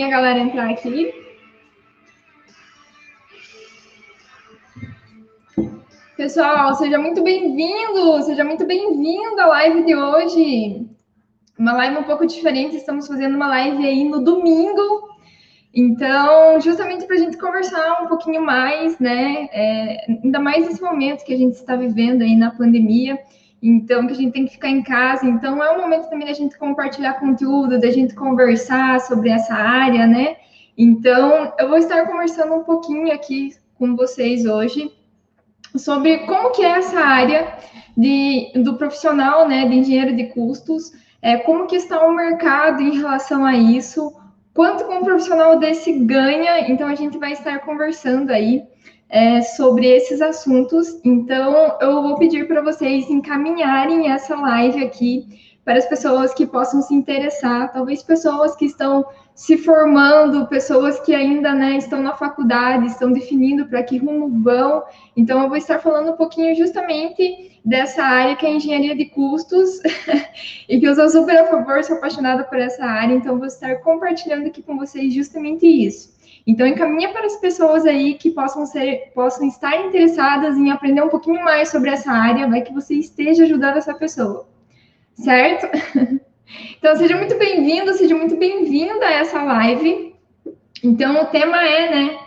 A galera entrar aqui. Pessoal, seja muito bem-vindo, seja muito bem-vindo à live de hoje. Uma live um pouco diferente, estamos fazendo uma live aí no domingo. Então, justamente para a gente conversar um pouquinho mais, né? Ainda mais nesse momento que a gente está vivendo aí na pandemia. Então, que a gente tem que ficar em casa. Então, é um momento também da gente compartilhar conteúdo, da gente conversar sobre essa área, né? Então, eu vou estar conversando um pouquinho aqui com vocês hoje sobre como que é essa área do profissional, né, de engenheiro de custos, como que está o mercado em relação a isso, quanto que um profissional desse ganha. Então, a gente vai estar conversando aí sobre esses assuntos. Então, eu vou pedir para vocês encaminharem essa live aqui para as pessoas que possam se interessar, talvez pessoas que estão se formando, pessoas que ainda, né, estão na faculdade, estão definindo para que rumo vão. Então, eu vou estar falando um pouquinho justamente dessa área que é a engenharia de custos e que eu sou super a favor, sou apaixonada por essa área, então vou estar compartilhando aqui com vocês justamente isso. Então, encaminha para as pessoas aí que possam estar interessadas em aprender um pouquinho mais sobre essa área, vai que você esteja ajudando essa pessoa, certo? Então, seja muito bem-vindo, seja muito bem-vinda a essa live. Então, o tema né,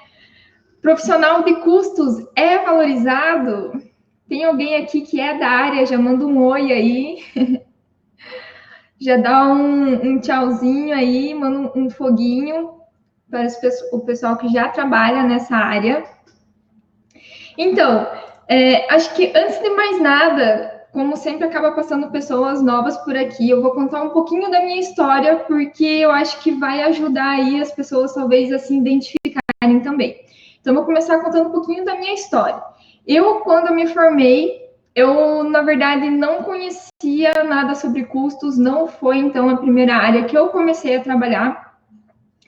profissional de custos é valorizado? Tem alguém aqui que é da área, já manda um oi aí, já dá um tchauzinho aí, manda um foguinho para o pessoal que já trabalha nessa área. Então, acho que antes de mais nada, como sempre acaba passando pessoas novas por aqui, eu vou contar um pouquinho da minha história, porque eu acho que vai ajudar aí as pessoas talvez a se identificarem também. Então, eu vou começar contando um pouquinho da minha história. Eu, quando eu me formei, eu, na verdade, não conhecia nada sobre custos, não foi, então, a primeira área que eu comecei a trabalhar.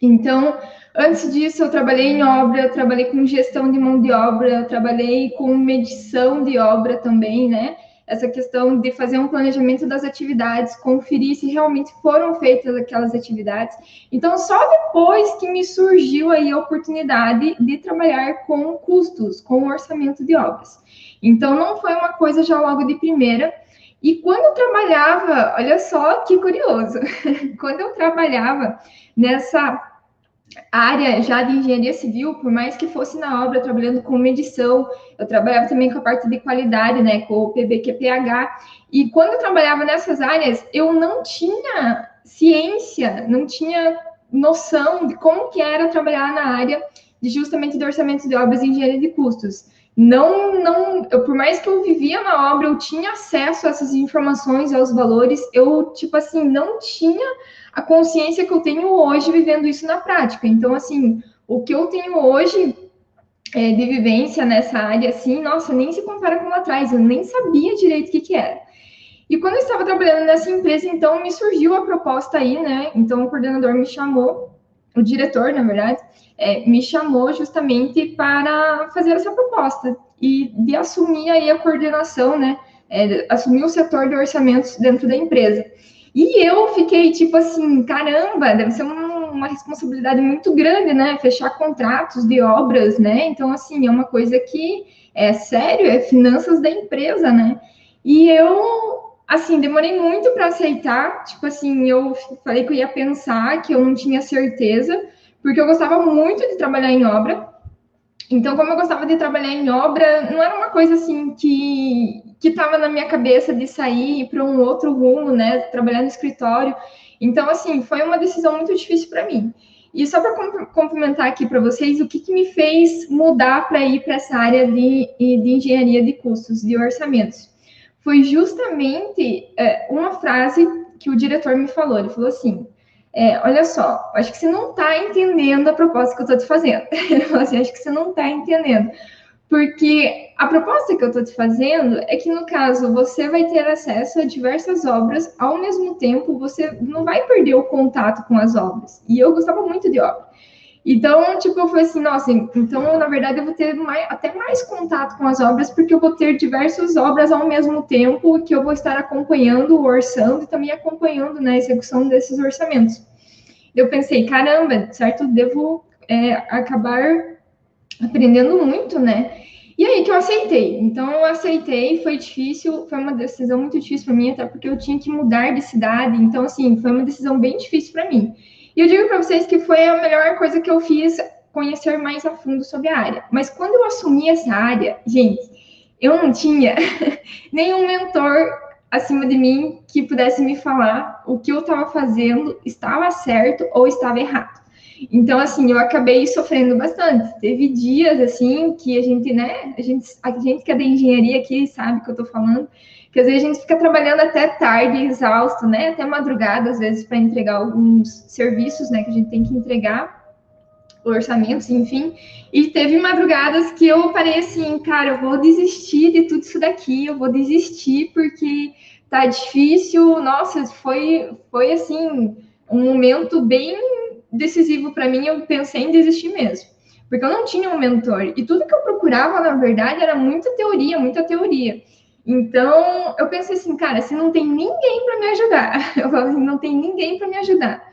Então, antes disso, eu trabalhei em obra, eu trabalhei com gestão de mão de obra, eu trabalhei com medição de obra também, né? Essa questão de fazer um planejamento das atividades, conferir se realmente foram feitas aquelas atividades. Então, só depois que me surgiu aí a oportunidade de trabalhar com custos, com orçamento de obras. Então, não foi uma coisa já logo de primeira. E quando eu trabalhava, olha só que curioso, quando eu trabalhava nessa área já de engenharia civil, por mais que fosse na obra, trabalhando com medição, eu trabalhava também com a parte de qualidade, né, com o PBQPH, e quando eu trabalhava nessas áreas, eu não tinha ciência, não tinha noção de como que era trabalhar na área de justamente de orçamento de obras e engenharia de custos. Por mais que eu vivia na obra, eu tinha acesso a essas informações, aos valores, eu, tipo assim, não tinha a consciência que eu tenho hoje vivendo isso na prática. Então, assim, o que eu tenho hoje de vivência nessa área, assim, nossa, nem se compara com lá atrás, eu nem sabia direito o que era. E quando eu estava trabalhando nessa empresa, então, me surgiu a proposta aí, né? Então, o coordenador me chamou, o diretor, na verdade, me chamou justamente para fazer essa proposta e de assumir aí a coordenação, né? Assumir o setor de orçamentos dentro da empresa. E eu fiquei tipo assim, caramba, deve ser uma responsabilidade muito grande, né? Fechar contratos de obras, né? Então, assim, é uma coisa que é sério, é finanças da empresa, né? E eu, assim, demorei muito para aceitar. Tipo assim, eu falei que eu ia pensar, que eu não tinha certeza, porque eu gostava muito de trabalhar em obra. Então, como eu gostava de trabalhar em obra, não era uma coisa assim que estava na minha cabeça de sair para um outro rumo, né? Trabalhar no escritório. Então, assim, foi uma decisão muito difícil para mim. E só para complementar aqui para vocês, o que me fez mudar para ir para essa área de engenharia de custos, de orçamentos, foi justamente uma frase que o diretor me falou. Ele falou assim: olha só, acho que você não está entendendo a proposta que eu estou te fazendo. Ele falou assim, acho que você não está entendendo. Porque a proposta que eu estou te fazendo é que, no caso, você vai ter acesso a diversas obras, ao mesmo tempo, você não vai perder o contato com as obras. E eu gostava muito de obra. Então, tipo, eu falei assim, nossa, então, na verdade, eu vou ter até mais contato com as obras, porque eu vou ter diversas obras ao mesmo tempo que eu vou estar acompanhando, orçando e também acompanhando, né, a execução desses orçamentos. Eu pensei, caramba, certo, devo acabar aprendendo muito, né? E aí que eu aceitei. Então, eu aceitei, foi difícil, foi uma decisão muito difícil para mim, até porque eu tinha que mudar de cidade. Então, assim, foi uma decisão bem difícil para mim. E eu digo para vocês que foi a melhor coisa que eu fiz, conhecer mais a fundo sobre a área. Mas quando eu assumi essa área, gente, eu não tinha nenhum mentor acima de mim que pudesse me falar o que eu estava fazendo estava certo ou estava errado. Então, assim, eu acabei sofrendo bastante. Teve dias, assim, que a gente, né, a gente que é da engenharia aqui sabe o que eu tô falando, que às vezes a gente fica trabalhando até tarde, exausto, né, até madrugada, às vezes, para entregar alguns serviços, né, que a gente tem que entregar, orçamentos, enfim. E teve madrugadas que eu parei assim, cara, eu vou desistir de tudo isso daqui, eu vou desistir porque tá difícil. Nossa, foi assim, um momento bem decisivo para mim, eu pensei em desistir mesmo. Porque eu não tinha um mentor. E tudo que eu procurava, na verdade, era muita teoria, muita teoria. Então, eu pensei assim, cara, se não tem ninguém para me ajudar, eu falei assim, não tem ninguém para me ajudar,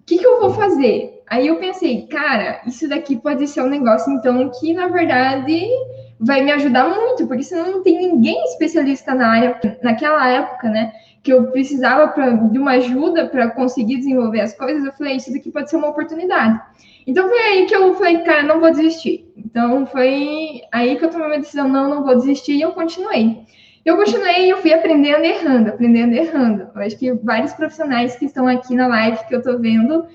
o que eu vou fazer? Aí eu pensei, cara, isso daqui pode ser um negócio, então, que na verdade vai me ajudar muito, porque senão não tem ninguém especialista na área, naquela época, né? Que eu precisava de uma ajuda para conseguir desenvolver as coisas. Eu falei, isso daqui pode ser uma oportunidade. Então foi aí que eu falei, cara, não vou desistir. Então foi aí que eu tomei uma decisão, não vou desistir, e eu continuei. Eu continuei, eu fui aprendendo e errando, aprendendo e errando. Eu acho que vários profissionais que estão aqui na live que eu estou vendo,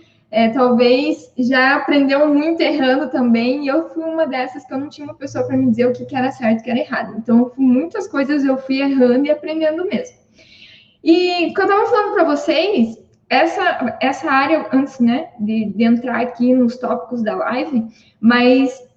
talvez já aprendeu muito errando também, e eu fui uma dessas que eu não tinha uma pessoa para me dizer o que era certo e o que era errado. Então, muitas coisas eu fui errando e aprendendo mesmo. E quando eu estava falando para vocês, essa área, antes, né, de entrar aqui nos tópicos da live, mas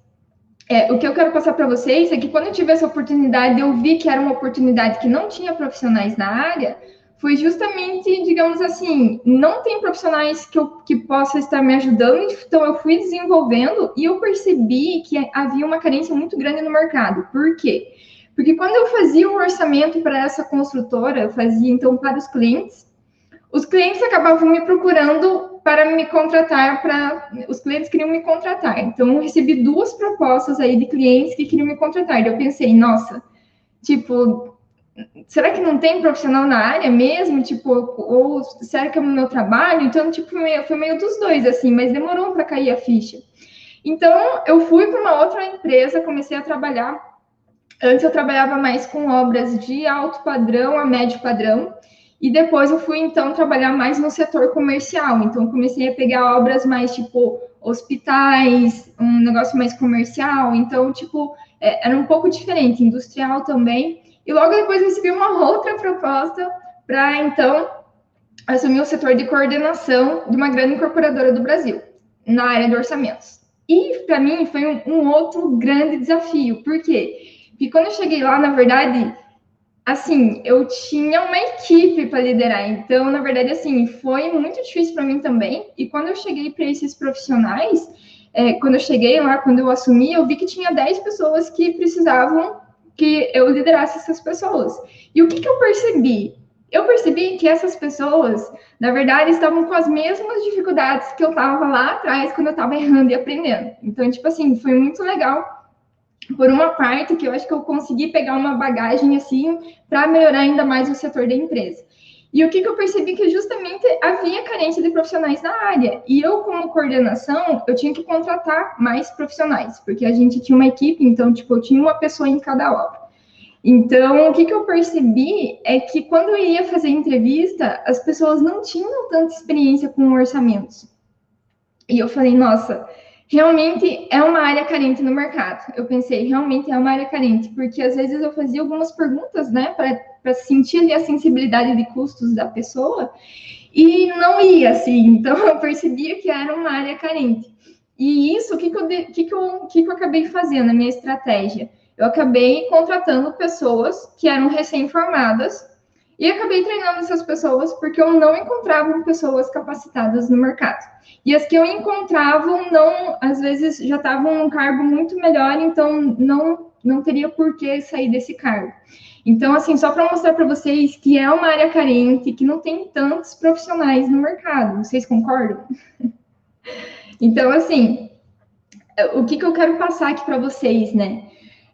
o que eu quero passar para vocês é que quando eu tive essa oportunidade, eu vi que era uma oportunidade que não tinha profissionais na área, foi justamente, digamos assim, não tem profissionais que possa estar me ajudando, então eu fui desenvolvendo e eu percebi que havia uma carência muito grande no mercado. Por quê? Porque quando eu fazia o orçamento para essa construtora, eu fazia então para os clientes acabavam me procurando para me contratar, os clientes queriam me contratar. Então, eu recebi 2 propostas aí de clientes que queriam me contratar. E eu pensei, nossa, tipo, será que não tem profissional na área mesmo? Tipo, ou será que é o meu trabalho? Então, tipo, foi meio dos dois, assim, mas demorou para cair a ficha. Então, eu fui para uma outra empresa, comecei a trabalhar. Antes eu trabalhava mais com obras de alto padrão a médio padrão, e depois eu fui, então, trabalhar mais no setor comercial. Então, comecei a pegar obras mais, tipo, hospitais, um negócio mais comercial. Então, tipo, era um pouco diferente, industrial também. E logo depois eu recebi uma outra proposta para, então, assumir o setor de coordenação de uma grande incorporadora do Brasil, na área de orçamentos. E, para mim, foi um outro grande desafio. Por quê? Porque quando eu cheguei lá, na verdade, assim, eu tinha uma equipe para liderar. Então, na verdade, assim, foi muito difícil para mim também. E quando eu cheguei para esses profissionais, quando eu cheguei lá, quando eu assumi, eu vi que tinha 10 pessoas que precisavam que eu liderasse essas pessoas. E o que eu percebi? Eu percebi que essas pessoas, na verdade, estavam com as mesmas dificuldades que eu estava lá atrás, quando eu estava errando e aprendendo. Então, tipo assim, foi muito legal por uma parte que eu acho que eu consegui pegar uma bagagem assim para melhorar ainda mais o setor da empresa. E o que eu percebi que justamente havia carência de profissionais na área. E eu, como coordenação, eu tinha que contratar mais profissionais, porque a gente tinha uma equipe, então, tipo, eu tinha uma pessoa em cada obra. Então, o que eu percebi é que quando eu ia fazer entrevista, as pessoas não tinham tanta experiência com orçamentos. E eu falei, nossa, realmente é uma área carente no mercado. Eu pensei, realmente é uma área carente, porque às vezes eu fazia algumas perguntas, né, para sentir ali a sensibilidade de custos da pessoa, e não ia assim. Então eu percebia que era uma área carente. E isso, o que eu acabei fazendo, a minha estratégia? Eu acabei contratando pessoas que eram recém-formadas e acabei treinando essas pessoas porque eu não encontrava pessoas capacitadas no mercado. E as que eu encontrava, não, às vezes já estavam num cargo muito melhor, então não teria por que sair desse cargo. Então, assim, só para mostrar para vocês que é uma área carente, que não tem tantos profissionais no mercado. Vocês concordam? Então, assim, o que eu quero passar aqui para vocês, né?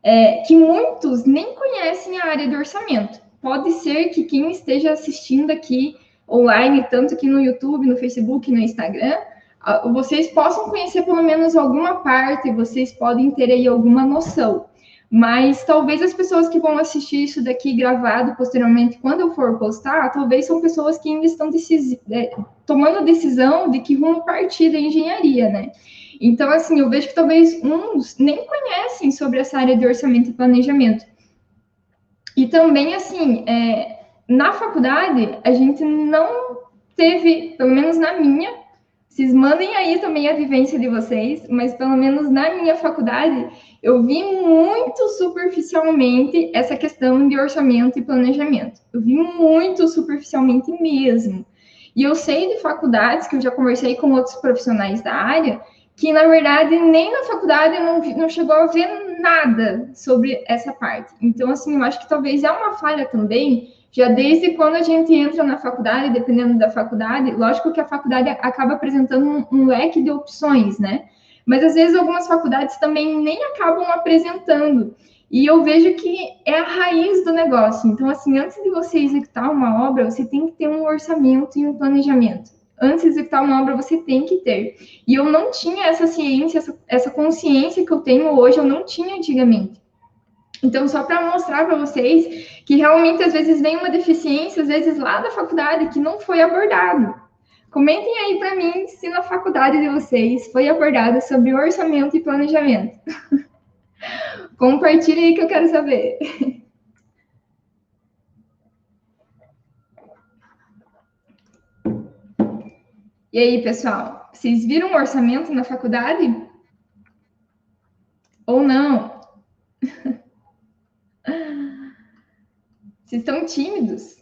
É que muitos nem conhecem a área de orçamento. Pode ser que quem esteja assistindo aqui online, tanto aqui no YouTube, no Facebook, no Instagram, vocês possam conhecer pelo menos alguma parte, vocês podem ter aí alguma noção. Mas talvez as pessoas que vão assistir isso daqui gravado posteriormente, quando eu for postar, talvez são pessoas que ainda estão tomando a decisão de que rumo partir da engenharia, né? Então, assim, eu vejo que talvez uns nem conhecem sobre essa área de orçamento e planejamento. E também, assim, na faculdade, a gente não teve, pelo menos na minha, vocês mandem aí também a vivência de vocês, mas pelo menos na minha faculdade, eu vi muito superficialmente essa questão de orçamento e planejamento. Eu vi muito superficialmente mesmo. E eu sei de faculdades que eu já conversei com outros profissionais da área, que na verdade nem na faculdade não chegou a ver nada sobre essa parte. Então, assim, eu acho que talvez é uma falha também, já desde quando a gente entra na faculdade, dependendo da faculdade, lógico que a faculdade acaba apresentando um leque de opções, né? Mas às vezes algumas faculdades também nem acabam apresentando. E eu vejo que é a raiz do negócio. Então, assim, antes de você executar uma obra, você tem que ter um orçamento e um planejamento. Antes de executar uma obra, você tem que ter. E eu não tinha essa ciência, essa consciência que eu tenho hoje, eu não tinha antigamente. Então, só para mostrar para vocês que realmente às vezes vem uma deficiência, às vezes lá da faculdade, que não foi abordado. Comentem aí para mim se na faculdade de vocês foi abordado sobre orçamento e planejamento. Compartilhe aí que eu quero saber. E aí, pessoal, vocês viram o orçamento na faculdade? Ou não? Vocês estão tímidos?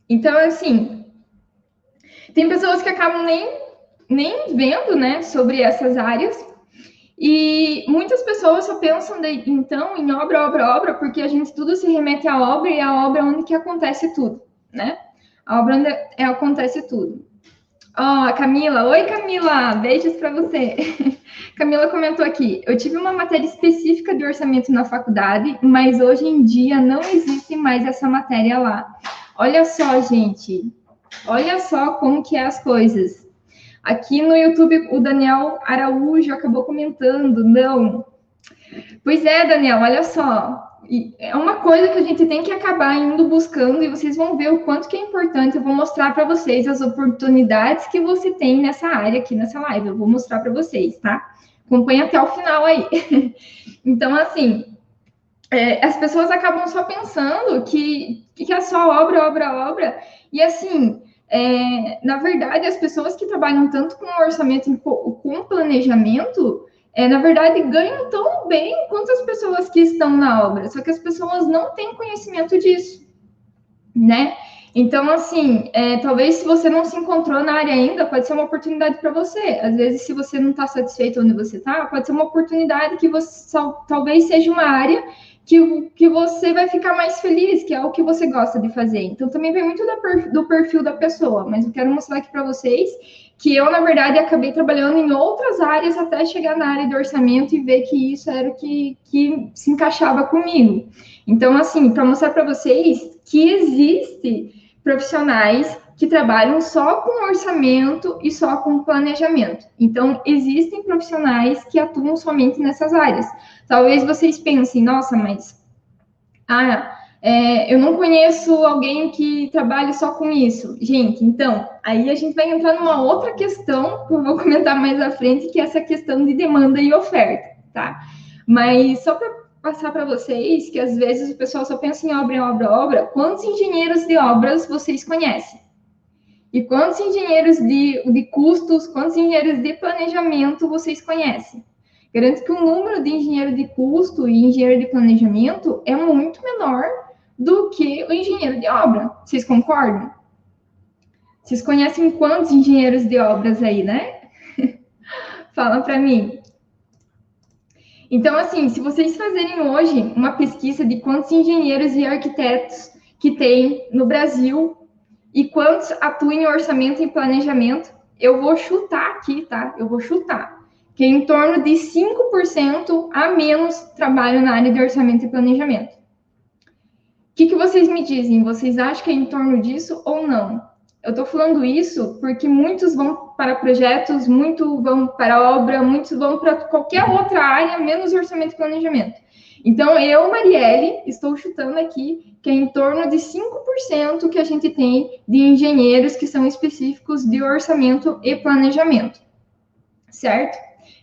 Então, assim, tem pessoas que acabam nem vendo, né, sobre essas áreas. E muitas pessoas só pensam, então, em obra, obra, obra, porque a gente tudo se remete à obra e a obra é onde que acontece tudo, né? A obra onde acontece tudo. Ó, oh, Camila. Oi, Camila. Beijos para você. Camila comentou aqui. Eu tive uma matéria específica de orçamento na faculdade, mas hoje em dia não existe mais essa matéria lá. Olha só, gente. Olha só como que é as coisas. Aqui no YouTube, o Daniel Araújo acabou comentando. Não. Pois é, Daniel, olha só. É uma coisa que a gente tem que acabar indo buscando e vocês vão ver o quanto que é importante. Eu vou mostrar para vocês as oportunidades que você tem nessa área aqui nessa live. Eu vou mostrar para vocês, tá? Acompanhe até o final aí. Então, assim, as pessoas acabam só pensando que é só obra, obra, obra. E, assim, na verdade, as pessoas que trabalham tanto com orçamento e com planejamento, na verdade, ganham tão bem quanto as pessoas que estão na obra, só que as pessoas não têm conhecimento disso, né? Então, assim, talvez se você não se encontrou na área ainda, pode ser uma oportunidade para você. Às vezes, se você não está satisfeito onde você está, pode ser uma oportunidade que você talvez seja uma área que você vai ficar mais feliz, que é o que você gosta de fazer. Então, também vem muito do perfil da pessoa, mas eu quero mostrar aqui para vocês que eu, na verdade, acabei trabalhando em outras áreas até chegar na área de orçamento e ver que isso era o que se encaixava comigo. Então, assim, para mostrar para vocês que existe profissionais que trabalham só com orçamento e só com planejamento. Então, existem profissionais que atuam somente nessas áreas. Talvez vocês pensem, nossa, mas eu não conheço alguém que trabalhe só com isso. Gente, então, aí a gente vai entrar numa outra questão, que eu vou comentar mais à frente, que é essa questão de demanda e oferta, tá? Mas só para passar para vocês, que às vezes o pessoal só pensa em obra, obra, obra, quantos engenheiros de obras vocês conhecem? E quantos engenheiros de custos, quantos engenheiros de planejamento vocês conhecem? Garanto que o número de engenheiro de custo e engenheiro de planejamento é muito menor do que o engenheiro de obra. Vocês concordam? Vocês conhecem quantos engenheiros de obras aí, né? Fala para mim. Então, assim, se vocês fazerem hoje uma pesquisa de quantos engenheiros e arquitetos que tem no Brasil e quantos atuam em orçamento e planejamento, eu vou chutar aqui, tá? Eu vou chutar que é em torno de 5% a menos trabalho na área de orçamento e planejamento. O que vocês me dizem? Vocês acham que é em torno disso ou não? Eu estou falando isso porque muitos vão para projetos, muitos vão para obra, muitos vão para qualquer outra área, menos orçamento e planejamento. Então, eu, Marielle, estou chutando aqui que é em torno de 5% que a gente tem de engenheiros que são específicos de orçamento e planejamento. Certo?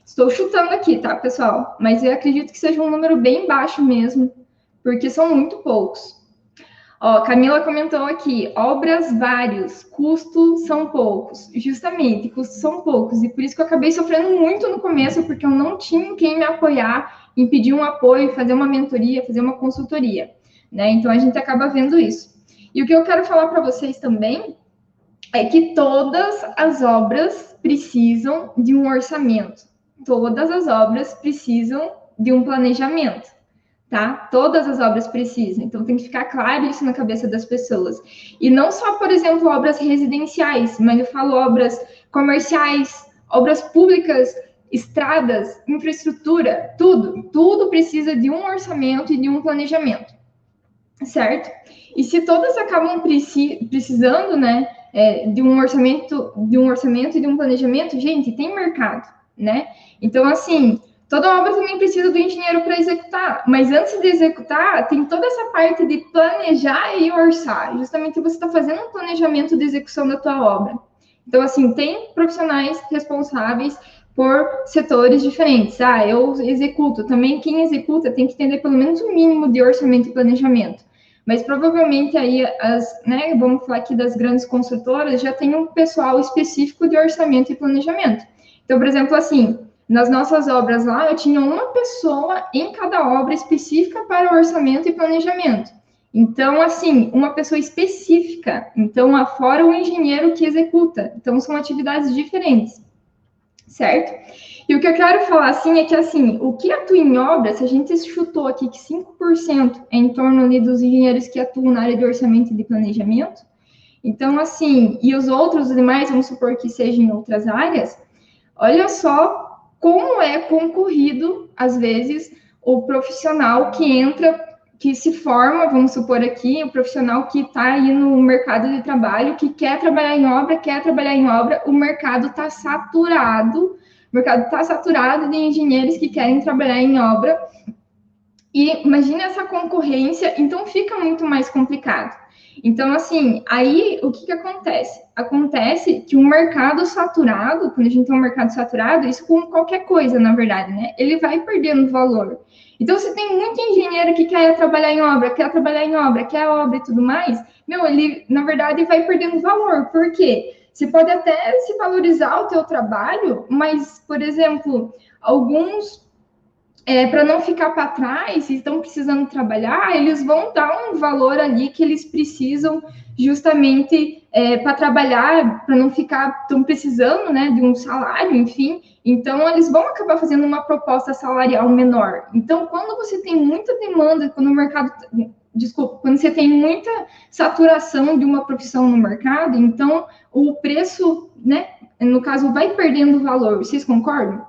Estou chutando aqui, tá, pessoal? Mas eu acredito que seja um número bem baixo mesmo, porque são muito poucos. Ó, Camila comentou aqui, obras vários, custos são poucos. Justamente, custos são poucos. E por isso que eu acabei sofrendo muito no começo, porque eu não tinha quem me apoiar, em pedir um apoio, fazer uma mentoria, fazer uma consultoria. Né? Então, a gente acaba vendo isso. E o que eu quero falar para vocês também é que todas as obras precisam de um orçamento. Todas as obras precisam de um planejamento. Tá? Todas as obras precisam, então tem que ficar claro isso na cabeça das pessoas. E não só, por exemplo, obras residenciais, mas eu falo obras comerciais, obras públicas, estradas, infraestrutura, tudo precisa de um orçamento e de um planejamento, certo? E se todas acabam precisando, né, de um orçamento e de um planejamento, gente, tem mercado, né? Então, assim, toda obra também precisa do engenheiro para executar, mas antes de executar, tem toda essa parte de planejar e orçar. Justamente você está fazendo um planejamento de execução da tua obra. Então, assim, tem profissionais responsáveis por setores diferentes. Ah, eu executo. Também quem executa tem que entender pelo menos o mínimo de orçamento e planejamento. Mas provavelmente aí, né, vamos falar aqui das grandes construtoras, já tem um pessoal específico de orçamento e planejamento. Então, por exemplo, assim, nas nossas obras lá, eu tinha uma pessoa em cada obra específica para orçamento e planejamento. Então, assim, uma pessoa específica. Então, afora o engenheiro que executa. Então, são atividades diferentes, certo? E o que eu quero falar, assim, é que, assim, o que atua em obra, se a gente chutou aqui que 5% é em torno ali dos engenheiros que atuam na área de orçamento e de planejamento, então, assim, e os outros demais, vamos supor que sejam em outras áreas, olha só como é concorrido, às vezes, o profissional que entra, que se forma, vamos supor aqui, o profissional que está aí no mercado de trabalho, que quer trabalhar em obra, o mercado está saturado de engenheiros que querem trabalhar em obra, e imagina essa concorrência, então fica muito mais complicado. Então, assim, aí o que acontece? Acontece que um mercado saturado, quando a gente tem um mercado saturado, isso com qualquer coisa, na verdade, né? Ele vai perdendo valor. Então, se tem muito engenheiro que quer trabalhar em obra, quer obra e tudo mais, meu, ele, na verdade, vai perdendo valor. Por quê? Você pode até se valorizar o teu trabalho, mas, por exemplo, alguns para não ficar para trás, estão precisando trabalhar, eles vão dar um valor ali que eles precisam justamente para trabalhar, para não ficar tão precisando, né, de um salário, enfim. Então, eles vão acabar fazendo uma proposta salarial menor. Então, quando você tem muita demanda, quando o mercado... Desculpa, quando você tem muita saturação de uma profissão no mercado, então o preço, né, no caso, vai perdendo valor. Vocês concordam?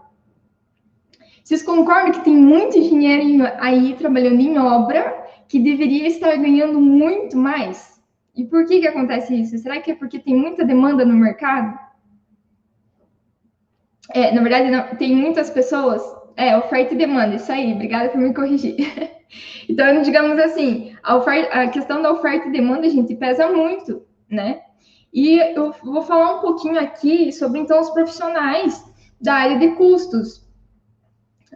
Vocês concordam que tem muito engenheiro aí trabalhando em obra que deveria estar ganhando muito mais? E por que acontece isso? Será que é porque tem muita demanda no mercado? Na verdade, não, tem muitas pessoas. Oferta e demanda, isso aí, obrigada por me corrigir. Então, digamos assim, a questão da oferta e demanda, gente, pesa muito, né? E eu vou falar um pouquinho aqui sobre, então, os profissionais da área de custos.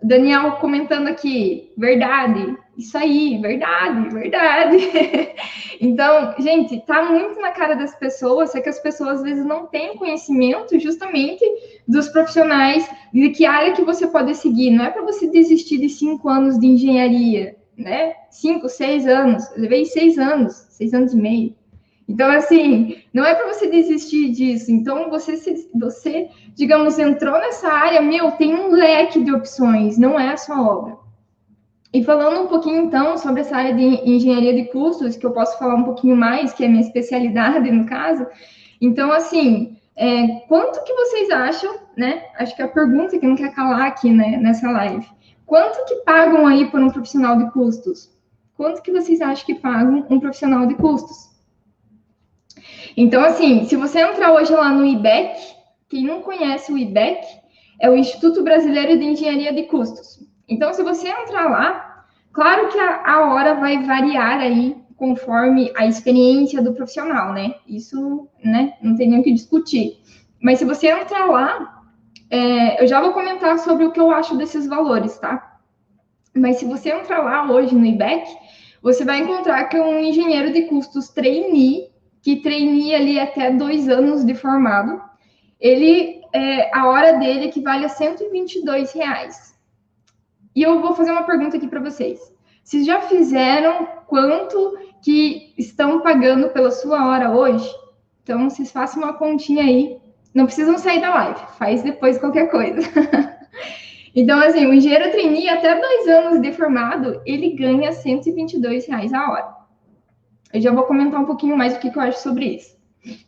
Daniel comentando aqui, verdade, isso aí, verdade. Então, gente, tá muito na cara das pessoas, só que as pessoas às vezes não têm conhecimento justamente dos profissionais, de que área que você pode seguir. Não é para você desistir de 5 anos de engenharia, né? 5, 6 anos. Eu levei 6 anos, 6 anos e meio. Então, assim, não é para você desistir disso. Então, você, digamos, entrou nessa área, tem um leque de opções, não é a sua obra. E falando um pouquinho, então, sobre essa área de engenharia de custos, que eu posso falar um pouquinho mais, que é a minha especialidade, no caso. Então, assim, Quanto que vocês acham, né? Acho que a pergunta que não quer calar aqui, né, nessa live. Quanto que pagam aí por um profissional de custos? Quanto que vocês acham que pagam um profissional de custos? Então, assim, se você entrar hoje lá no IBEC, quem não conhece o IBEC, é o Instituto Brasileiro de Engenharia de Custos. Então, se você entrar lá, claro que a hora vai variar aí conforme a experiência do profissional, né? Isso, né, não tem nem o que discutir. Mas se você entrar lá, eu já vou comentar sobre o que eu acho desses valores, tá? Mas se você entrar lá hoje no IBEC, você vai encontrar que um engenheiro de custos trainee, que trainee ali até 2 anos de formado, a hora dele equivale a R$ 122. E eu vou fazer uma pergunta aqui para vocês. Vocês já fizeram quanto que estão pagando pela sua hora hoje? Então, vocês façam uma continha aí. Não precisam sair da live, faz depois qualquer coisa. Então, assim, o engenheiro trainee, até 2 anos de formado, ele ganha R$ 122 a hora. Eu já vou comentar um pouquinho mais o que eu acho sobre isso.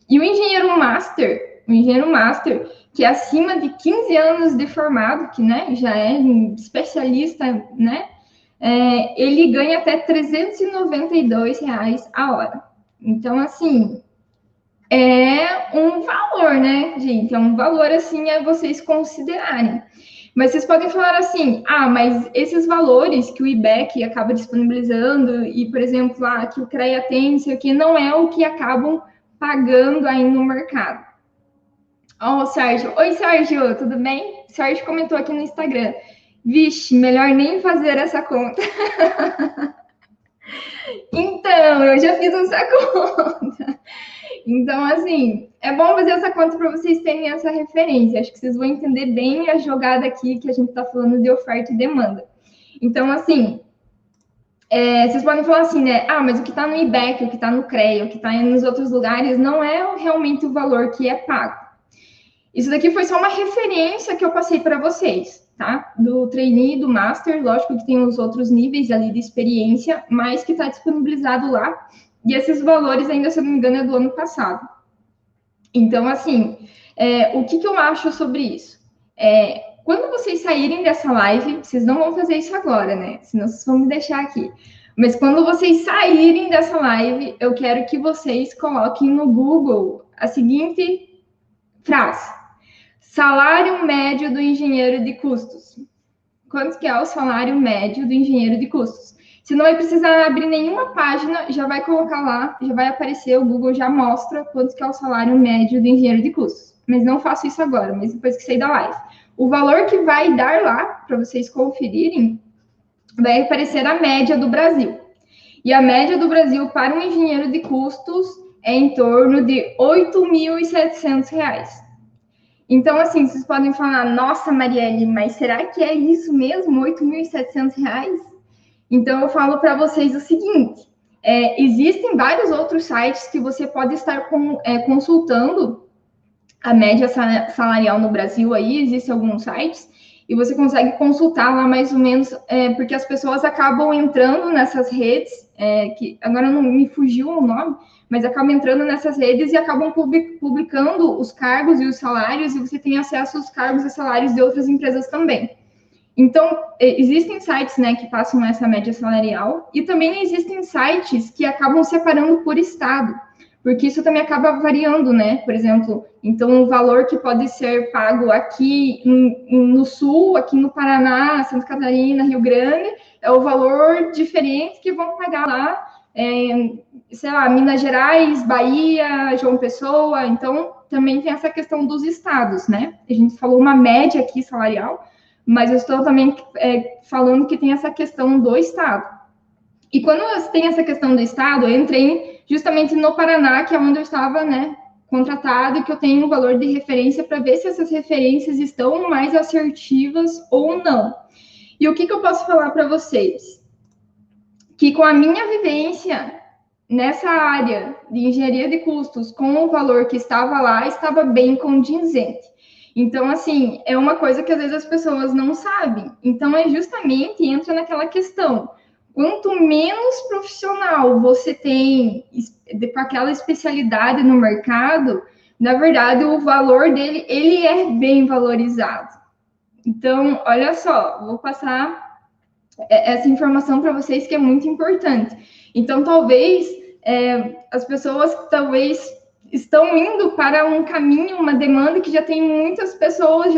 E o engenheiro master, que é acima de 15 anos de formado, que, né, já é especialista, né, ele ganha até R$ 392 a hora. Então, assim, é um valor, né, gente? É um valor, assim, a vocês considerarem. Mas vocês podem falar assim, mas esses valores que o IBEC acaba disponibilizando e, por exemplo, lá que o CREA tem, isso aqui, não é o que acabam pagando aí no mercado. Ó, o Sérgio. Oi, Sérgio, tudo bem? O Sérgio comentou aqui no Instagram. Vixe, melhor nem fazer essa conta. Então, eu já fiz essa conta. Então, assim, é bom fazer essa conta para vocês terem essa referência. Acho que vocês vão entender bem a jogada aqui que a gente está falando de oferta e demanda. Então, assim, vocês podem falar assim, né? Mas o que está no IBEC, o que está no CREA, o que está nos outros lugares, não é realmente o valor que é pago. Isso daqui foi só uma referência que eu passei para vocês, tá? Do trainee, do master, lógico que tem os outros níveis ali de experiência, mas que está disponibilizado lá. E esses valores, ainda se eu não me engano, é do ano passado. Então, assim, o que eu acho sobre isso? Quando vocês saírem dessa live, vocês não vão fazer isso agora, né? Senão vocês vão me deixar aqui. Mas quando vocês saírem dessa live, eu quero que vocês coloquem no Google a seguinte frase: salário médio do engenheiro de custos. Quanto que é o salário médio do engenheiro de custos? Você não vai precisar abrir nenhuma página, já vai colocar lá, já vai aparecer, o Google já mostra quanto que é o salário médio do engenheiro de custos. Mas não faço isso agora, mas depois que sair da live. O valor que vai dar lá, para vocês conferirem, vai aparecer a média do Brasil. E a média do Brasil para um engenheiro de custos é em torno de R$ 8.700. Então, assim, vocês podem falar, nossa, Marielle, mas será que é isso mesmo, R$ 8.700? Então, eu falo para vocês o seguinte, existem vários outros sites que você pode estar consultando a média salarial no Brasil aí, existem alguns sites, e você consegue consultar lá mais ou menos, porque as pessoas acabam entrando nessas redes, que agora não me fugiu o nome, mas acabam entrando nessas redes e acabam publicando os cargos e os salários, e você tem acesso aos cargos e salários de outras empresas também. Então, existem sites, né, que passam essa média salarial, e também existem sites que acabam separando por estado, porque isso também acaba variando, né? Por exemplo, então o valor que pode ser pago aqui no Sul, aqui no Paraná, Santa Catarina, Rio Grande, é o valor diferente que vão pagar lá, sei lá, Minas Gerais, Bahia, João Pessoa. Então, também tem essa questão dos estados, né? A gente falou uma média aqui salarial, mas eu estou também falando que tem essa questão do estado. E quando tem essa questão do estado, eu entrei justamente no Paraná, que é onde eu estava, né, contratado, e que eu tenho um valor de referência para ver se essas referências estão mais assertivas ou não. E o que eu posso falar para vocês? Que com a minha vivência nessa área de engenharia de custos, com o valor que estava lá, estava bem condizente. Então, assim, é uma coisa que às vezes as pessoas não sabem. Então, justamente entra naquela questão. Quanto menos profissional você tem com aquela especialidade no mercado, Na verdade, o valor dele, ele é bem valorizado. Então, olha só, vou passar essa informação para vocês que é muito importante. Então, talvez as pessoas talvez estão indo para um caminho, uma demanda que já tem muitas pessoas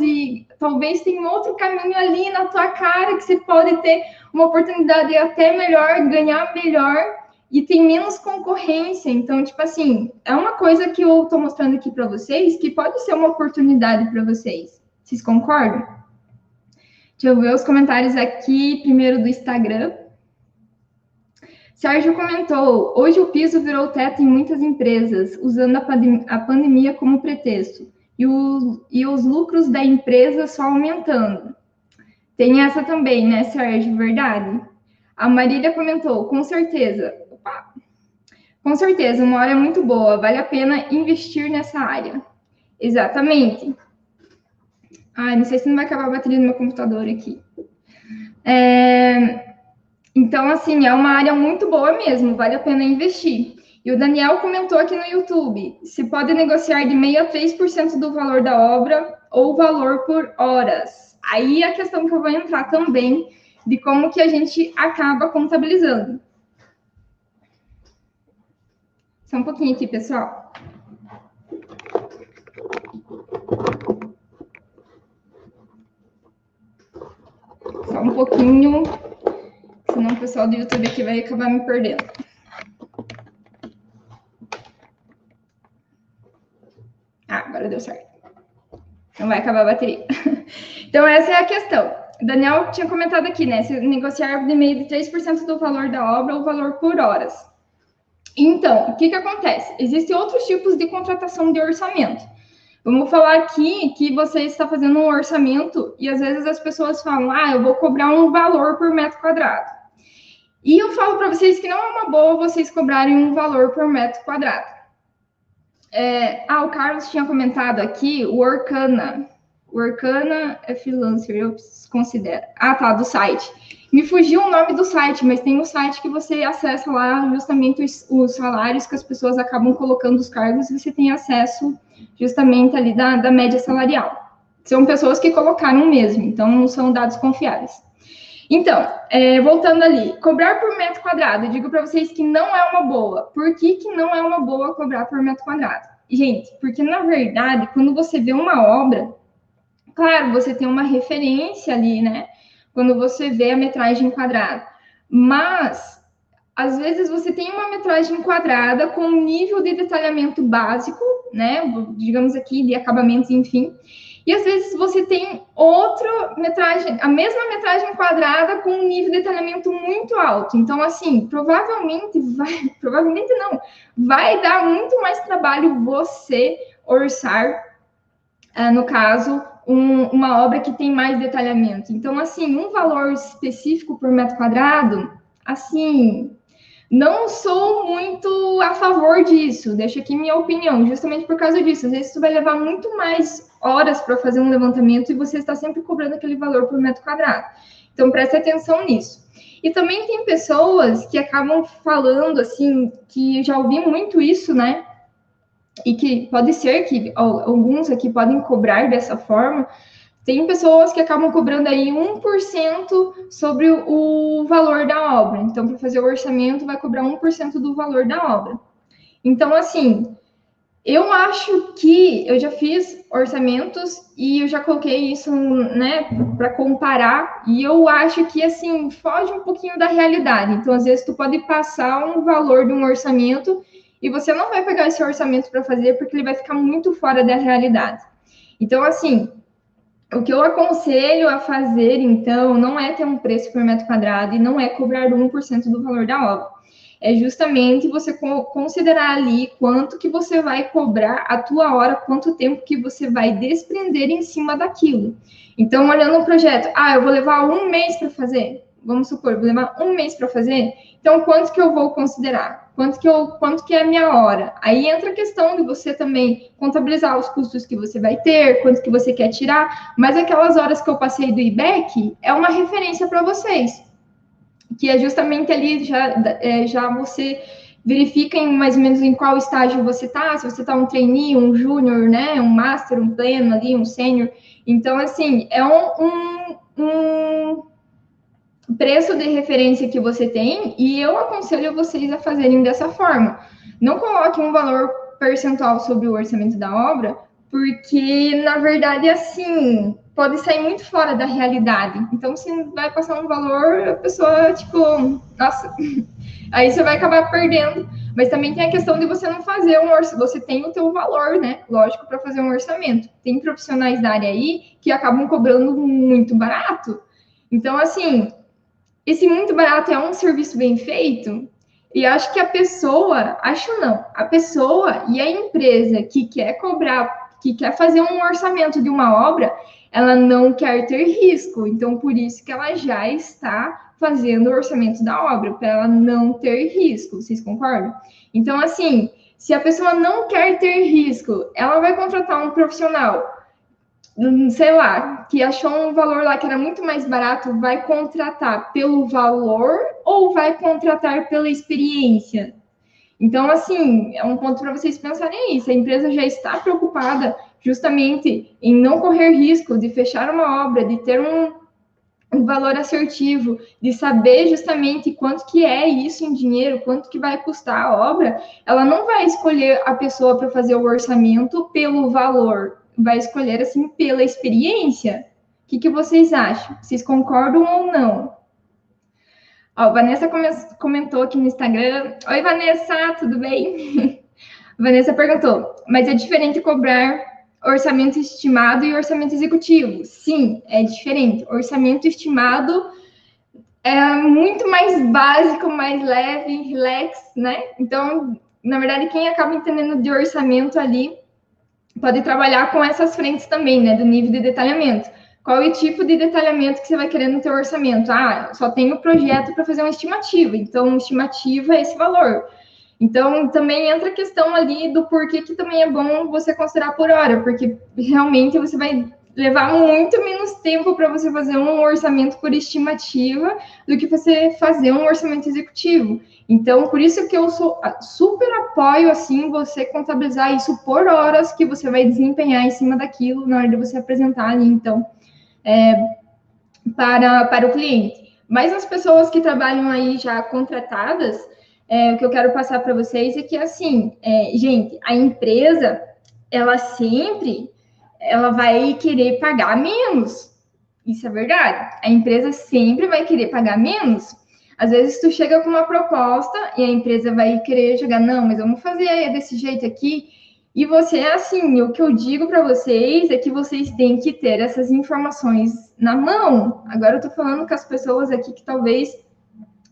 e talvez tem outro caminho ali na tua cara que você pode ter uma oportunidade até melhor, ganhar melhor e tem menos concorrência. Então, tipo assim, é uma coisa que eu estou mostrando aqui para vocês que pode ser uma oportunidade para vocês. Vocês concordam? Deixa eu ver os comentários aqui, primeiro do Instagram. Sérgio comentou, hoje o piso virou teto em muitas empresas, usando a pandemia como pretexto, e os lucros da empresa só aumentando. Tem essa também, né, Sérgio? Verdade? A Marília comentou, com certeza. Opa. Com certeza, uma hora é muito boa, vale a pena investir nessa área. Exatamente. Ai, não sei se não vai acabar a bateria do meu computador aqui. Então, assim, é uma área muito boa mesmo, vale a pena investir. E o Daniel comentou aqui no YouTube, se pode negociar de 0,5% a 3% do valor da obra ou valor por horas. Aí a questão que eu vou entrar também, de como que a gente acaba contabilizando. Só um pouquinho aqui, pessoal. Só um pouquinho, senão o pessoal do YouTube aqui vai acabar me perdendo. Agora deu certo. Não vai acabar a bateria. Então, essa é a questão. O Daniel tinha comentado aqui, né? Se negociar de meio de 3% do valor da obra ou valor por horas. Então, o que acontece? Existem outros tipos de contratação de orçamento. Vamos falar aqui que você está fazendo um orçamento e às vezes as pessoas falam, eu vou cobrar um valor por metro quadrado. E eu falo para vocês que não é uma boa vocês cobrarem um valor por metro quadrado. O Carlos tinha comentado aqui o Orkana. O Orkana é freelancer, eu considero. Tá, do site. Me fugiu o nome do site, mas tem um site que você acessa lá justamente os salários que as pessoas acabam colocando os cargos e você tem acesso justamente ali da média salarial. São pessoas que colocaram mesmo, então não são dados confiáveis. Então, voltando ali, cobrar por metro quadrado, eu digo para vocês que não é uma boa. Por que não é uma boa cobrar por metro quadrado? Gente, porque na verdade, quando você vê uma obra, claro, você tem uma referência ali, né? Quando você vê a metragem quadrada. Mas, às vezes, você tem uma metragem quadrada com um nível de detalhamento básico, né? Digamos aqui, de acabamentos, enfim. E às vezes você tem outra metragem, a mesma metragem quadrada com um nível de detalhamento muito alto. Então, assim, provavelmente vai dar muito mais trabalho você orçar, no caso, uma obra que tem mais detalhamento. Então, assim, um valor específico por metro quadrado, assim, não sou muito a favor disso. Deixo aqui minha opinião, justamente por causa disso. Às vezes, isso vai levar muito mais horas para fazer um levantamento e você está sempre cobrando aquele valor por metro quadrado. Então, preste atenção nisso. E também tem pessoas que acabam falando, assim, que já ouvi muito isso, né? E que pode ser que alguns aqui podem cobrar dessa forma. Tem pessoas que acabam cobrando aí 1% sobre o valor da obra. Então, para fazer o orçamento, vai cobrar 1% do valor da obra. Então, assim, eu acho que eu já fiz orçamentos e eu já coloquei isso, né, para comparar, e eu acho que, assim, foge um pouquinho da realidade. Então, às vezes, tu pode passar um valor de um orçamento e você não vai pegar esse orçamento para fazer porque ele vai ficar muito fora da realidade. Então, assim, o que eu aconselho a fazer, então, não é ter um preço por metro quadrado e não é cobrar 1% do valor da obra. É justamente você considerar ali quanto que você vai cobrar a tua hora, quanto tempo que você vai desprender em cima daquilo. Então, olhando o projeto, eu vou levar 1 mês para fazer. Vamos supor, vou levar 1 mês para fazer. Então, quanto que eu vou considerar? Quanto que é a minha hora? Aí entra a questão de você também contabilizar os custos que você vai ter, quanto que você quer tirar, mas aquelas horas que eu passei do IBEC é uma referência para vocês, que é justamente ali já você verifiquem mais ou menos em qual estágio você está, se você está um trainee, um júnior, né, um master, um pleno ali, um sênior. Então, assim, é um preço de referência que você tem, e eu aconselho vocês a fazerem dessa forma. Não coloque um valor percentual sobre o orçamento da obra, porque, na verdade, assim, pode sair muito fora da realidade. Então, se vai passar um valor, a pessoa, tipo, nossa, aí você vai acabar perdendo. Mas também tem a questão de você não fazer um orçamento, você tem o teu valor, né? Lógico, para fazer um orçamento. Tem profissionais da área aí que acabam cobrando muito barato. Então, assim, esse muito barato é um serviço bem feito, e acho que a pessoa, acho não, a pessoa e a empresa que quer cobrar, que quer fazer um orçamento de uma obra, ela não quer ter risco. Então, por isso que ela já está fazendo o orçamento da obra, para ela não ter risco. Vocês concordam? Então, assim, se a pessoa não quer ter risco, ela vai contratar um profissional, sei lá, que achou um valor lá que era muito mais barato, vai contratar pelo valor ou vai contratar pela experiência? Então, assim, é um ponto para vocês pensarem aí. Se a empresa já está preocupada justamente em não correr risco de fechar uma obra, de ter um valor assertivo, de saber justamente quanto que é isso em dinheiro, quanto que vai custar a obra, ela não vai escolher a pessoa para fazer o orçamento pelo valor, vai escolher assim pela experiência. O que vocês acham? Vocês concordam ou não? Ó, Vanessa comentou aqui no Instagram. Oi, Vanessa, tudo bem? Vanessa perguntou, mas é diferente cobrar orçamento estimado e orçamento executivo? Sim, é diferente. Orçamento estimado é muito mais básico, mais leve, relax, né? Então, na verdade, quem acaba entendendo de orçamento ali pode trabalhar com essas frentes também, né? Do nível de detalhamento. Qual é o tipo de detalhamento que você vai querer no teu orçamento? Ah, só tenho projeto para fazer uma estimativa. Então, estimativa é esse valor. Então, também entra a questão ali do porquê que também é bom você considerar por hora, porque realmente você vai levar muito menos tempo para você fazer um orçamento por estimativa do que você fazer um orçamento executivo. Então, por isso que eu super apoio, assim, você contabilizar isso por horas que você vai desempenhar em cima daquilo na hora de você apresentar ali, então, para o cliente. Mas as pessoas que trabalham aí já contratadas, o que eu quero passar para vocês é que, assim, gente, a empresa, ela vai querer pagar menos. Isso é verdade. A empresa sempre vai querer pagar menos. Às vezes tu chega com uma proposta e a empresa vai querer jogar, não, mas vamos fazer desse jeito aqui. E você, assim, o que eu digo para vocês é que vocês têm que ter essas informações na mão. Agora eu tô falando com as pessoas aqui que talvez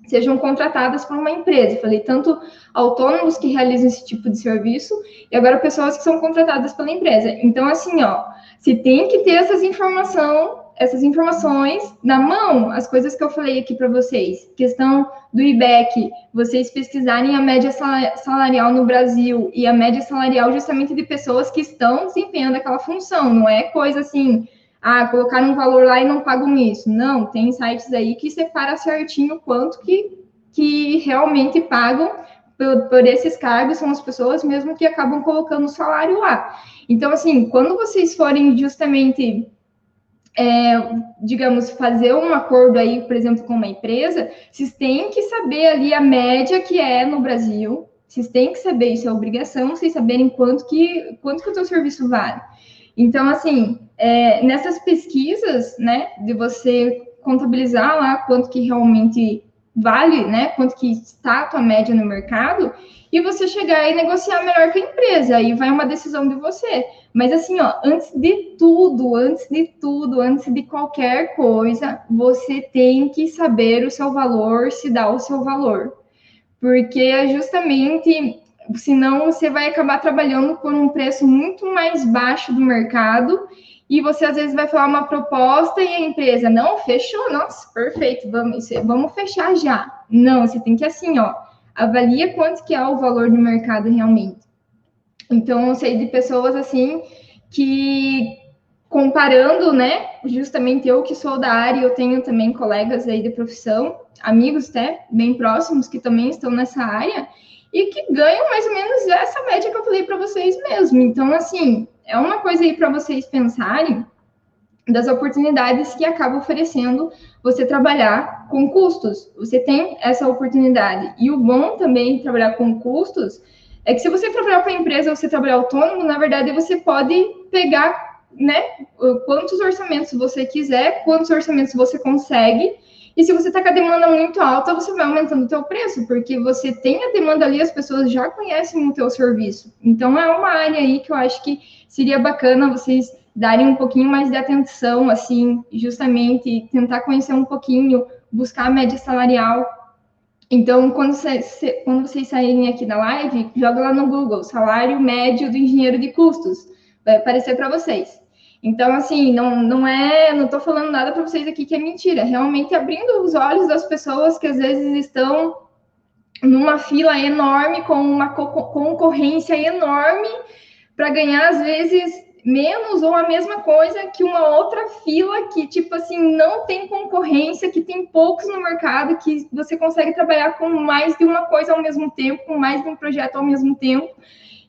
sejam contratadas por uma empresa. Falei tanto autônomos que realizam esse tipo de serviço e agora pessoas que são contratadas pela empresa. Então, assim, ó, você tem que ter essas informações na mão, as coisas que eu falei aqui para vocês. Questão do IBEC, vocês pesquisarem a média salarial no Brasil e a média salarial justamente de pessoas que estão desempenhando aquela função. Não é coisa assim, colocaram um valor lá e não pagam isso. Não, tem sites aí que separa certinho quanto que realmente pagam por esses cargos, são as pessoas mesmo que acabam colocando o salário lá. Então, assim, quando vocês forem justamente, digamos, fazer um acordo aí, por exemplo, com uma empresa, vocês têm que saber ali a média que é no Brasil, vocês têm que saber, isso é obrigação, vocês saberem quanto que o teu serviço vale. Então, assim, nessas pesquisas, né, de você contabilizar lá quanto que realmente vale, né, quanto que está a tua média no mercado, e você chegar e negociar melhor com a empresa, aí vai uma decisão de você. Mas assim, ó, antes de tudo, antes de qualquer coisa, você tem que saber o seu valor, se dá o seu valor. Porque é justamente, senão você vai acabar trabalhando por um preço muito mais baixo do mercado e você às vezes vai falar uma proposta e a empresa, não, fechou, nossa, perfeito, vamos fechar já. Não, você tem que assim, ó, avalia quanto que é o valor do mercado realmente. Então, eu sei de pessoas assim que comparando, né? Justamente eu que sou da área, eu tenho também colegas aí de profissão, amigos até bem próximos que também estão nessa área, e que ganham mais ou menos essa média que eu falei para vocês mesmo. Então, assim, é uma coisa aí para vocês pensarem das oportunidades que acaba oferecendo você trabalhar com custos. Você tem essa oportunidade. E o bom também de trabalhar com custos é que se você trabalhar para a empresa ou você trabalhar autônomo, na verdade você pode pegar, né, quantos orçamentos você quiser, quantos orçamentos você consegue. E se você está com a demanda muito alta, você vai aumentando o teu preço, porque você tem a demanda ali, as pessoas já conhecem o teu serviço. Então, é uma área aí que eu acho que seria bacana vocês darem um pouquinho mais de atenção, assim, justamente tentar conhecer um pouquinho, buscar a média salarial. Então, quando vocês saírem aqui da live, joga lá no Google, salário médio do engenheiro de custos, vai aparecer para vocês. Então, assim, não estou falando nada para vocês aqui que é mentira, realmente abrindo os olhos das pessoas que às vezes estão numa fila enorme, com uma concorrência enorme, para ganhar, às vezes, menos ou a mesma coisa que uma outra fila que, tipo assim, não tem concorrência, que tem poucos no mercado, que você consegue trabalhar com mais de uma coisa ao mesmo tempo, com mais de um projeto ao mesmo tempo,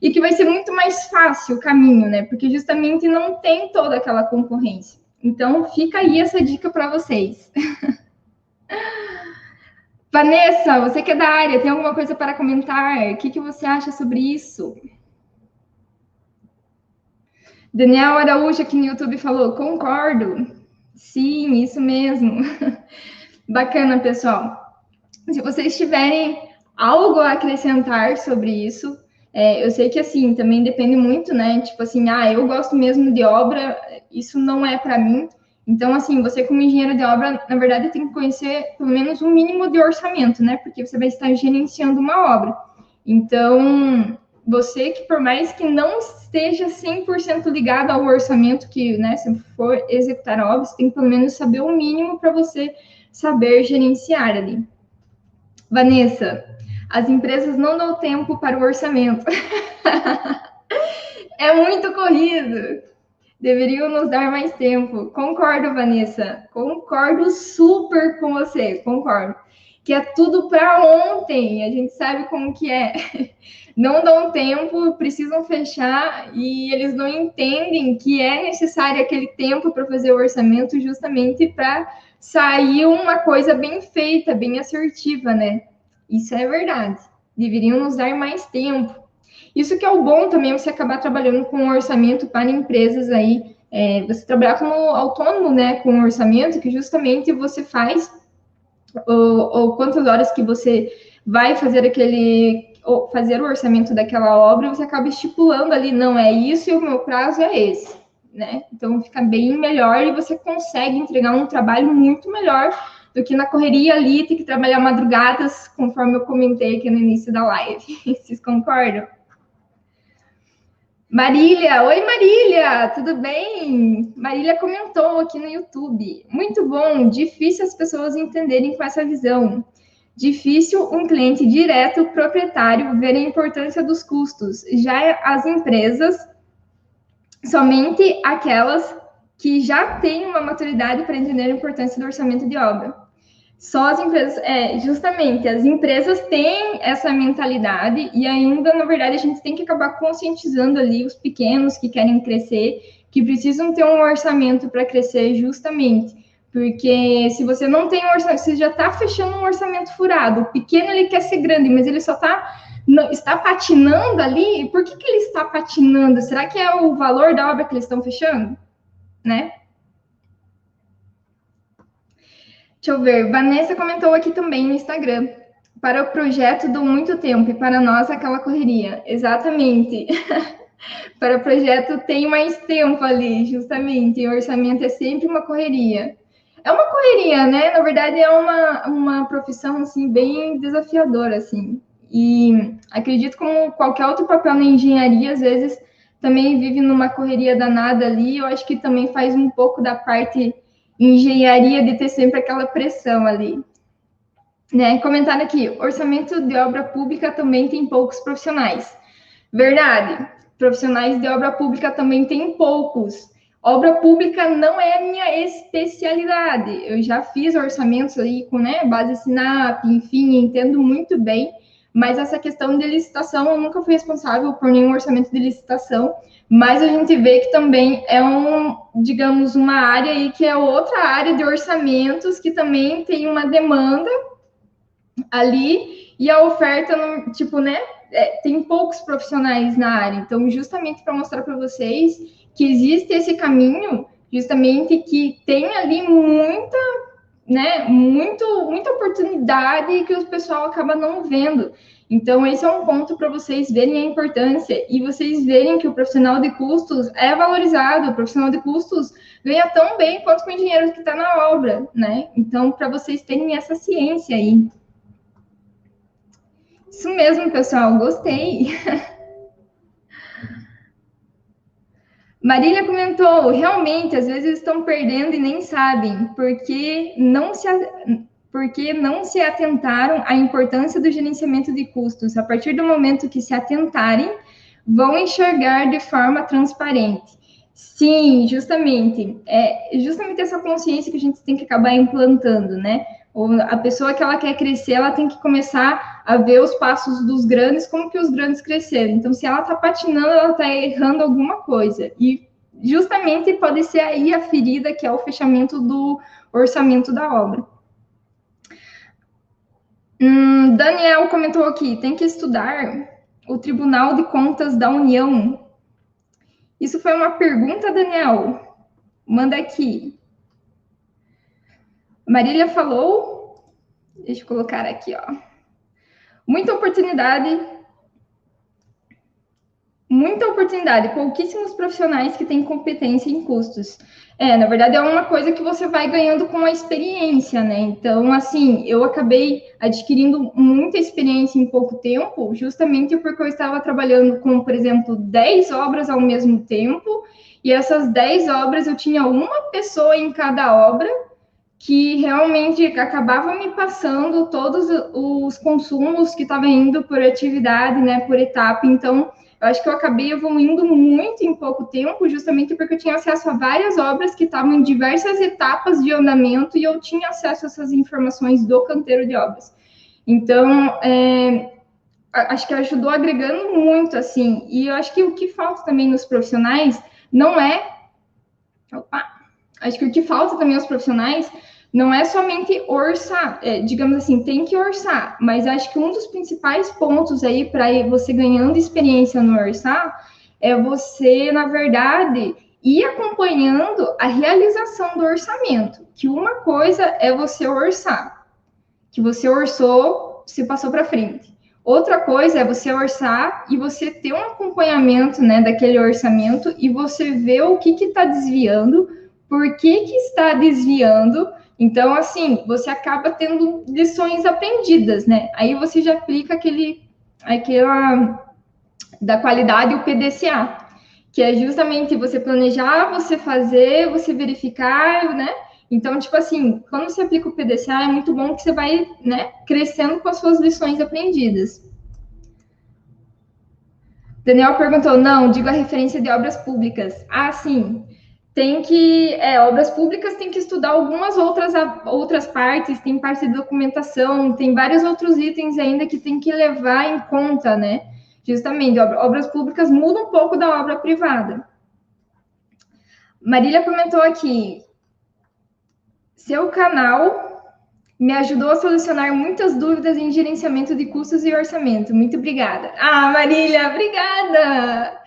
e que vai ser muito mais fácil o caminho, né? Porque justamente não tem toda aquela concorrência. Então, fica aí essa dica para vocês. Vanessa, você que é da área, tem alguma coisa para comentar? O que você acha sobre isso? Daniel Araújo aqui no YouTube falou, concordo. Sim, isso mesmo. Bacana, pessoal. Se vocês tiverem algo a acrescentar sobre isso, eu sei que, assim, também depende muito, né? Tipo assim, eu gosto mesmo de obra, isso não é para mim. Então, assim, você como engenheiro de obra, na verdade, tem que conhecer pelo menos um mínimo de orçamento, né? Porque você vai estar gerenciando uma obra. Então, você que, por mais que não esteja 100% ligado ao orçamento que, né, se for executar a obra, você tem que pelo menos saber o mínimo para você saber gerenciar ali. Vanessa, as empresas não dão tempo para o orçamento. É muito corrido. Deveriam nos dar mais tempo. Concordo, Vanessa. Concordo super com você. Concordo. Que é tudo para ontem. A gente sabe como que é. Não dão tempo, precisam fechar e eles não entendem que é necessário aquele tempo para fazer o orçamento justamente para sair uma coisa bem feita, bem assertiva, né? Isso é verdade. Deveriam nos dar mais tempo. Isso que é o bom também, você acabar trabalhando com um orçamento para empresas aí, você trabalhar como autônomo, né, com um orçamento que justamente você faz, ou quantas horas que você vai fazer fazer o orçamento daquela obra, você acaba estipulando ali, não é isso e o meu prazo é esse, né? Então fica bem melhor e você consegue entregar um trabalho muito melhor do que na correria ali, ter que trabalhar madrugadas, conforme eu comentei aqui no início da live. Vocês concordam? Marília, oi Marília, tudo bem? Marília comentou aqui no YouTube. Muito bom, difícil as pessoas entenderem com essa visão. Difícil um cliente direto, proprietário, ver a importância dos custos. Já as empresas, somente aquelas que já têm uma maturidade para entender a importância do orçamento de obra. Só as empresas, justamente, as empresas têm essa mentalidade e ainda, na verdade, a gente tem que acabar conscientizando ali os pequenos que querem crescer, que precisam ter um orçamento para crescer justamente, porque se você não tem um orçamento, você já está fechando um orçamento furado, o pequeno ele quer ser grande, mas ele só está patinando ali, por que ele está patinando? Será que é o valor da obra que eles estão fechando? Né? Deixa eu ver. Vanessa comentou aqui também no Instagram. Para o projeto dou muito tempo e para nós aquela correria. Exatamente. Para o projeto tem mais tempo ali, justamente. E o orçamento é sempre uma correria. É uma correria, né? Na verdade, é uma profissão, assim, bem desafiadora, assim. E acredito como qualquer outro papel na engenharia, às vezes, também vive numa correria danada ali. Eu acho que também faz um pouco da parte engenharia de ter sempre aquela pressão ali. Né? Comentário aqui, orçamento de obra pública também tem poucos profissionais. Verdade, profissionais de obra pública também tem poucos. Obra pública não é a minha especialidade. Eu já fiz orçamentos aí com, né, base SINAP, enfim, entendo muito bem, mas essa questão de licitação, eu nunca fui responsável por nenhum orçamento de licitação, mas a gente vê que também é digamos, uma área aí que é outra área de orçamentos que também tem uma demanda ali e a oferta, não, tipo, né, tem poucos profissionais na área. Então, justamente para mostrar para vocês que existe esse caminho, justamente que tem ali muita, né, muita oportunidade que o pessoal acaba não vendo. Então, esse é um ponto para vocês verem a importância e vocês verem que o profissional de custos é valorizado, o profissional de custos ganha tão bem quanto com o engenheiro que está na obra, né? Então, para vocês terem essa ciência aí. Isso mesmo, pessoal, gostei. Marília comentou, realmente, às vezes estão perdendo e nem sabem, porque não se atentaram à importância do gerenciamento de custos. A partir do momento que se atentarem, vão enxergar de forma transparente. Sim, justamente. É justamente essa consciência que a gente tem que acabar implantando, né? A pessoa que ela quer crescer, ela tem que começar a ver os passos dos grandes, como que os grandes cresceram. Então, se ela está patinando, ela está errando alguma coisa. E justamente pode ser aí a ferida, que é o fechamento do orçamento da obra. Daniel comentou aqui, tem que estudar o Tribunal de Contas da União. Isso foi uma pergunta, Daniel? Manda aqui. Marília falou, deixa eu colocar aqui, ó. Muita oportunidade, pouquíssimos profissionais que têm competência em custos. Na verdade, é uma coisa que você vai ganhando com a experiência, né? Então, assim, eu acabei adquirindo muita experiência em pouco tempo, justamente porque eu estava trabalhando com, por exemplo, 10 obras ao mesmo tempo, e essas 10 obras eu tinha uma pessoa em cada obra, que realmente acabava me passando todos os consumos que estavam indo por atividade, né, por etapa. Então, eu acho que eu acabei evoluindo muito em pouco tempo, justamente porque eu tinha acesso a várias obras que estavam em diversas etapas de andamento e eu tinha acesso a essas informações do canteiro de obras. Então, acho que ajudou agregando muito, assim. E eu acho que o que falta também nos profissionais não é... Acho que o que falta também aos profissionais não é somente orçar, digamos assim, tem que orçar, mas acho que um dos principais pontos aí para você ganhando experiência no orçar é você, na verdade, ir acompanhando a realização do orçamento. Que uma coisa é você orçar, que você orçou, você passou para frente. Outra coisa é você orçar e você ter um acompanhamento, né, daquele orçamento e você ver o que está desviando, por que está desviando. Então, assim, você acaba tendo lições aprendidas, né? Aí você já aplica aquela da qualidade, o PDCA, que é justamente você planejar, você fazer, você verificar, né? Então, tipo assim, quando você aplica o PDCA, é muito bom que você vai, né, crescendo com as suas lições aprendidas. Daniel perguntou, não, digo a referência de obras públicas. Ah, sim. Tem que, obras públicas tem que estudar algumas outras partes, tem parte de documentação, tem vários outros itens ainda que tem que levar em conta, né? Justamente, obras públicas mudam um pouco da obra privada. Marília comentou aqui, seu canal me ajudou a solucionar muitas dúvidas em gerenciamento de custos e orçamento. Muito obrigada. Ah, Marília, obrigada!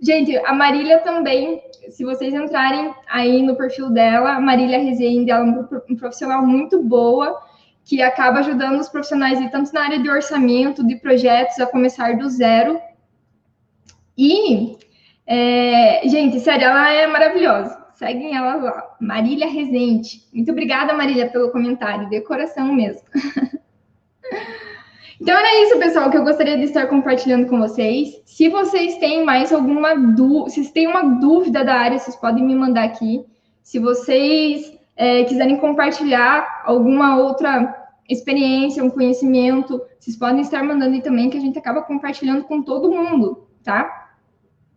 Gente, a Marília também, se vocês entrarem aí no perfil dela, a Marília Rezende, ela é um profissional muito boa, que acaba ajudando os profissionais, tanto na área de orçamento, de projetos, a começar do zero. E, gente, sério, ela é maravilhosa. Seguem ela lá, Marília Rezende. Muito obrigada, Marília, pelo comentário, de coração mesmo. Então, era isso, pessoal, que eu gostaria de estar compartilhando com vocês. Se vocês têm mais alguma dúvida, se têm uma dúvida da área, vocês podem me mandar aqui. Se vocês quiserem compartilhar alguma outra experiência, um conhecimento, vocês podem estar mandando aí também, que a gente acaba compartilhando com todo mundo, tá?